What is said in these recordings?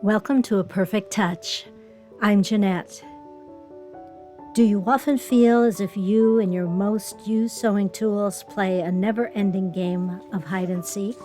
Welcome to A Perfect Touch. I'm Jeanette. Do you often feel as if you and your most used sewing tools play a never-ending game of hide and seek?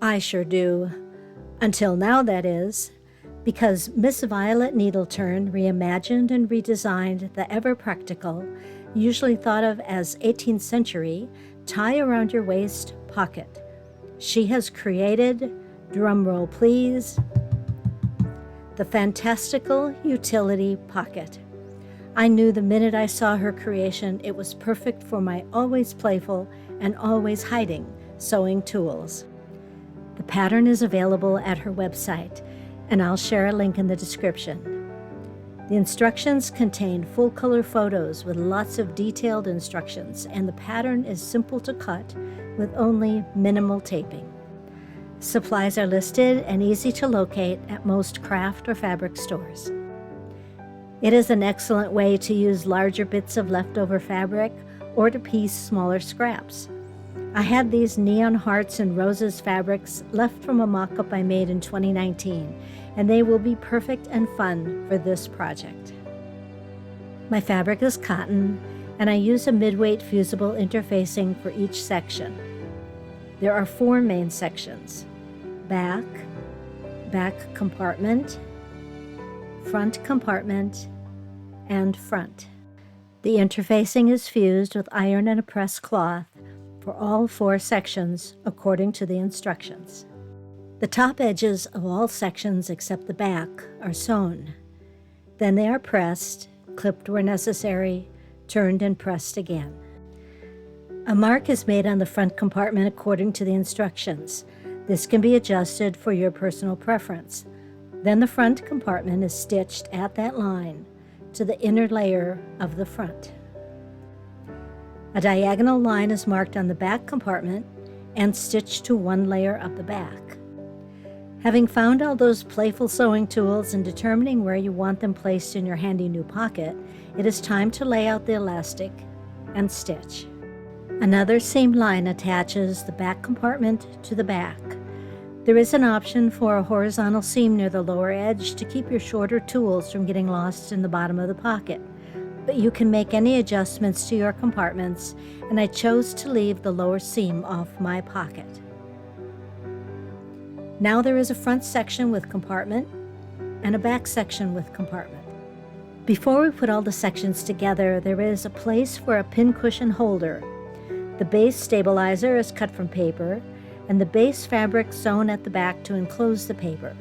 I sure do. Until now, that is, because Miss Violet Needleturn reimagined and redesigned the ever-practical, usually thought of as 18th century, tie-around-your-waist pocket. She has created, drumroll please, the Fantastical utility pocket. I knew the minute I saw her creation it was perfect for my always playful and always hiding sewing tools. The pattern is available at her website, and I'll share a link in the description. The instructions contain full-color photos with lots of detailed instructions, and the pattern is simple to cut with only minimal taping. Supplies are listed and easy to locate at most craft or fabric stores. It is an excellent way to use larger bits of leftover fabric or to piece smaller scraps. I had these neon hearts and roses fabrics left from a mock-up I made in 2019, and they will be perfect and fun for this project. My fabric is cotton, and I use a mid-weight fusible interfacing for each section. There are 4 main sections: back, back compartment, front compartment, and front. The interfacing is fused with iron and a pressed cloth for all 4 sections according to the instructions. The top edges of all sections except the back are sewn. Then they are pressed, clipped where necessary, turned and pressed again. A mark is made on the front compartment according to the instructions. This can be adjusted for your personal preference. Then the front compartment is stitched at that line to the inner layer of the front. A diagonal line is marked on the back compartment and stitched to one layer of the back. Having found all those playful sewing tools and determining where you want them placed in your handy new pocket, it is time to lay out the elastic and stitch. Another seam line attaches the back compartment to the back. There is an option for a horizontal seam near the lower edge to keep your shorter tools from getting lost in the bottom of the pocket. But you can make any adjustments to your compartments, and I chose to leave the lower seam off my pocket. Now there is a front section with compartment and a back section with compartment. Before we put all the sections together, there is a place for a pincushion holder. The base stabilizer is cut from paper, and the base fabric sewn at the back to enclose the paper.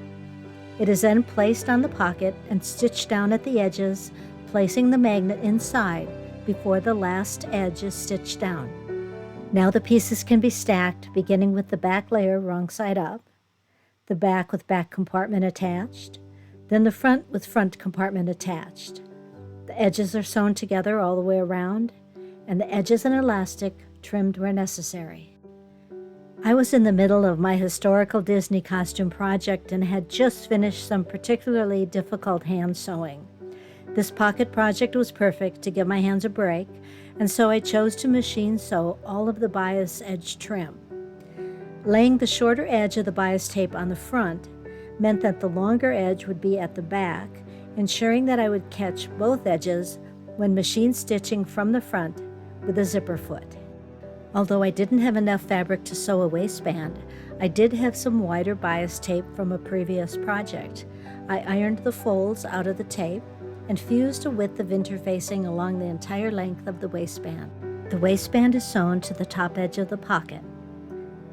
It is then placed on the pocket and stitched down at the edges, placing the magnet inside before the last edge is stitched down. Now the pieces can be stacked, beginning with the back layer wrong side up, the back with back compartment attached, then the front with front compartment attached. The edges are sewn together all the way around, and the edges and elastic trimmed where necessary. I was in the middle of my historical Disney costume project and had just finished some particularly difficult hand sewing. This pocket project was perfect to give my hands a break, and so I chose to machine sew all of the bias edge trim. Laying the shorter edge of the bias tape on the front meant that the longer edge would be at the back, ensuring that I would catch both edges when machine stitching from the front with a zipper foot. Although I didn't have enough fabric to sew a waistband, I did have some wider bias tape from a previous project. I ironed the folds out of the tape and fused a width of interfacing along the entire length of the waistband. The waistband is sewn to the top edge of the pocket.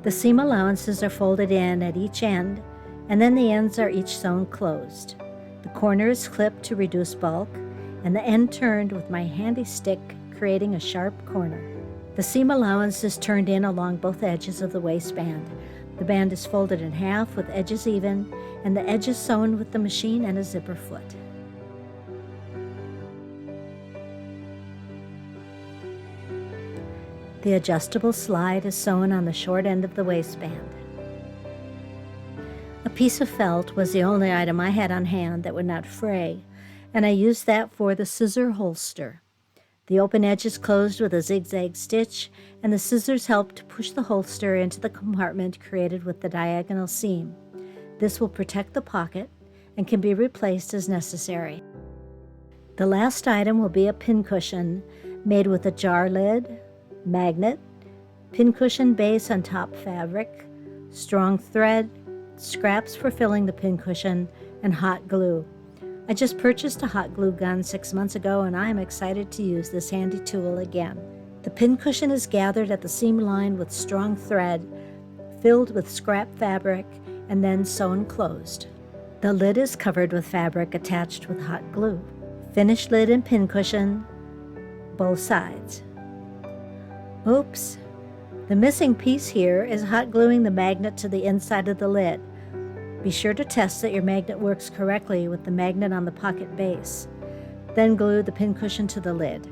The seam allowances are folded in at each end, and then the ends are each sewn closed. The corner is clipped to reduce bulk, and the end turned with my handy stick, creating a sharp corner. The seam allowance is turned in along both edges of the waistband. The band is folded in half with edges even, and the edges sewn with the machine and a zipper foot. The adjustable slide is sewn on the short end of the waistband. A piece of felt was the only item I had on hand that would not fray, and I used that for the scissor holster. The open edge is closed with a zigzag stitch, and the scissors help to push the holster into the compartment created with the diagonal seam. This will protect the pocket and can be replaced as necessary. The last item will be a pincushion made with a jar lid, magnet, pincushion base on top fabric, strong thread, scraps for filling the pincushion, and hot glue. I just purchased a hot glue gun 6 months ago, and I am excited to use this handy tool again. The pincushion is gathered at the seam line with strong thread, filled with scrap fabric, and then sewn closed. The lid is covered with fabric attached with hot glue. Finished lid and pincushion, both sides. Oops! The missing piece here is hot gluing the magnet to the inside of the lid. Be sure to test that your magnet works correctly with the magnet on the pocket base. Then glue the pincushion to the lid.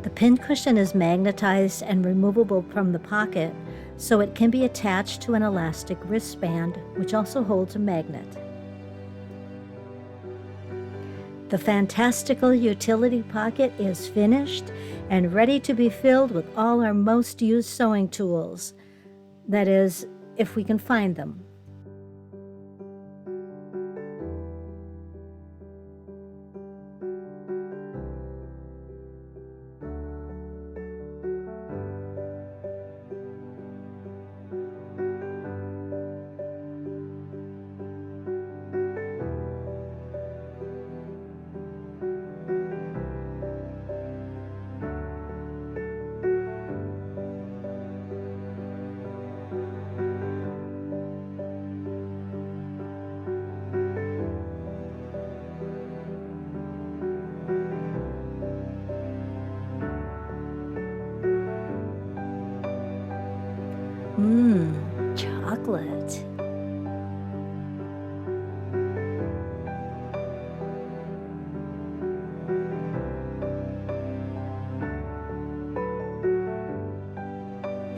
The pincushion is magnetized and removable from the pocket, so it can be attached to an elastic wristband, which also holds a magnet. The Fantastical utility pocket is finished and ready to be filled with all our most used sewing tools. That is, if we can find them. Chocolate.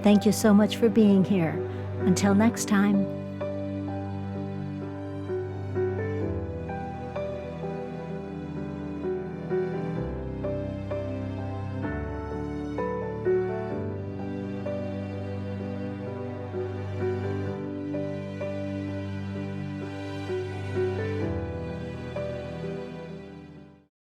Thank you so much for being here. Until next time.